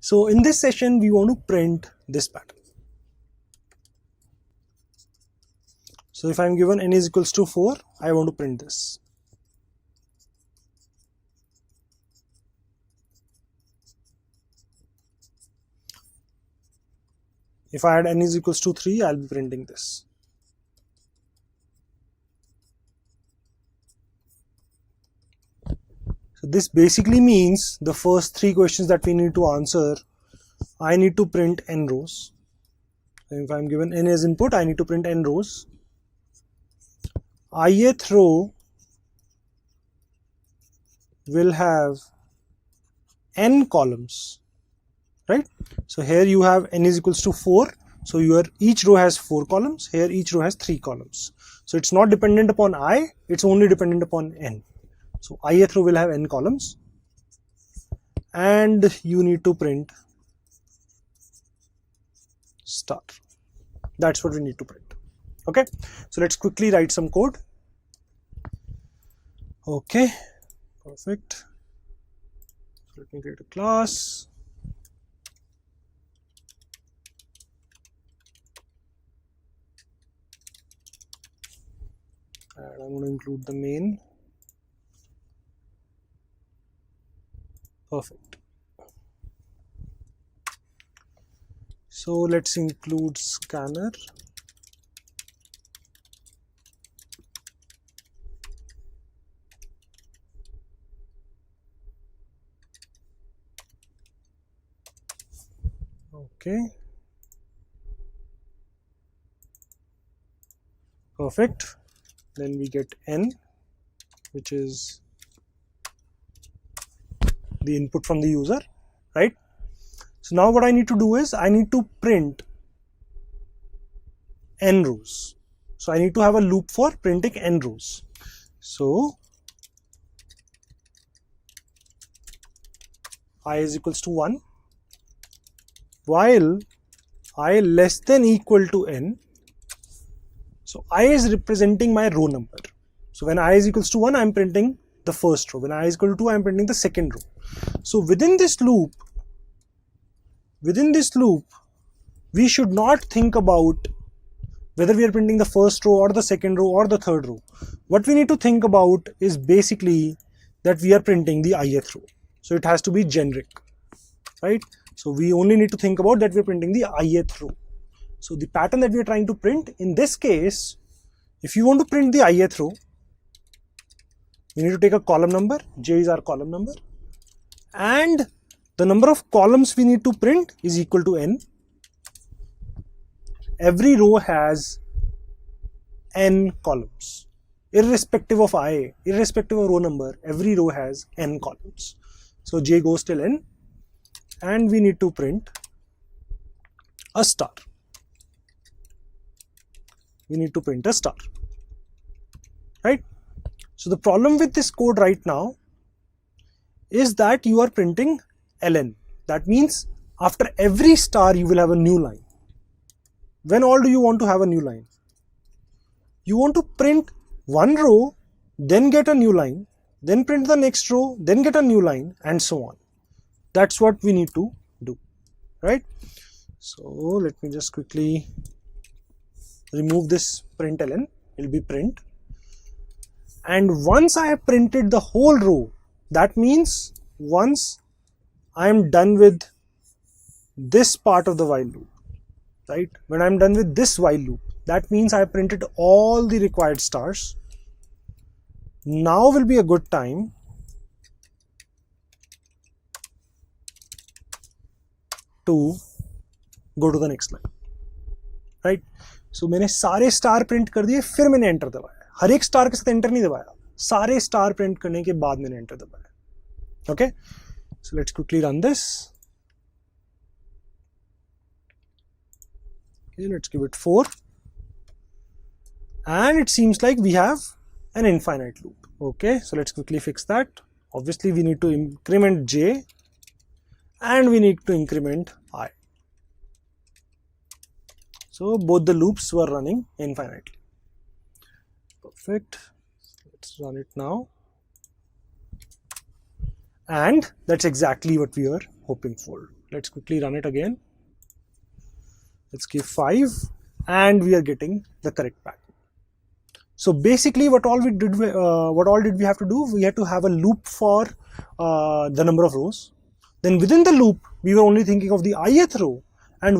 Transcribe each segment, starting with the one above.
So in this session, we want to print this pattern. So if I'm given n is equals to 4, I want to print this. If I had n is equals to 3, I'll be printing this. So this basically means the first 3 questions that we need to answer, I need to print n rows. If I'm given n as input, I need to print n rows. Ith row will have n columns, right? So here you have n is equals to 4. So each row has 4 columns. Here each row has 3 columns. So it's not dependent upon I, it's only dependent upon n. So ith row will have n columns, and you need to print star. That's what we need to print. Okay, so let's quickly write some code. Okay, perfect. So let me create a class. And I'm going to include the main. Perfect. So let's include scanner. Okay. Perfect. Then we get n, which is the input from the user, right? So now what I need to do is I need to print n rows. So I need to have a loop for printing n rows. So I is equals to 1 while I less than equal to n. So I is representing my row number. So when I is equals to 1, I am printing the first row. When I is equal to 2, I am printing the second row. So within this loop, we should not think about whether we are printing the first row or the second row or the third row. What we need to think about is basically that we are printing the ith row. So it has to be generic, right? So we only need to think about that we are printing the ith row. So the pattern that we are trying to print, in this case, if you want to print the ith row, we need to take a column number. J is our column number, and the number of columns we need to print is equal to n. Every row has n columns, irrespective of I, irrespective of row number. Every row has n columns. So j goes till n, and we need to print a star. We need to print a star, right? So the problem with this code right now is that you are printing ln. That means after every star you will have a new line. When all do you want to have a new line? You want to print one row, then get a new line, then print the next row, then get a new line, and so on. That's what we need to do, right? So let me just quickly remove this println. It will be print. And once I have printed the whole row, that means once I am done with this part of the while loop, right? When I am done with this while loop, that means I have printed all the required stars. Now will be a good time to go to the next line, right? So मैंने सारे star print कर दिए, फिर मैंने enter दबाया. हर एक star के साथ एंटर नहीं दबाया, सारे स्टार प्रिंट करने के बाद मैंने एंटर दबाया. Okay, so let's quickly run this. Okay, let's give it 4, and it seems like we have an infinite loop. Okay, so let's quickly fix that. Obviously we need to increment j and we need to increment I. So both the loops were running infinitely. Perfect. Let's run it now. And that's exactly what we are hoping for. Let's quickly run it again. Let's give 5 and we are getting the correct pattern. So basically what all did we have to do? We had to have a loop for the number of rows. Then within the loop, we were only thinking of the ith row and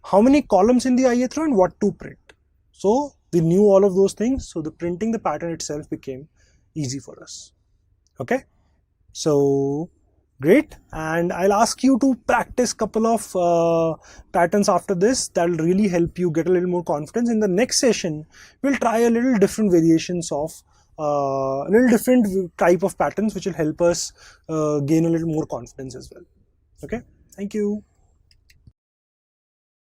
how many columns in the ith row and what to print. So we knew all of those things. So the printing the pattern itself became easy for us. Okay. So great. And I'll ask you to practice couple of patterns after this. That'll really help you get a little more confidence. In the next session, we'll try a little different variations of a little different type of patterns, which will help us gain a little more confidence as well. Okay. Thank you.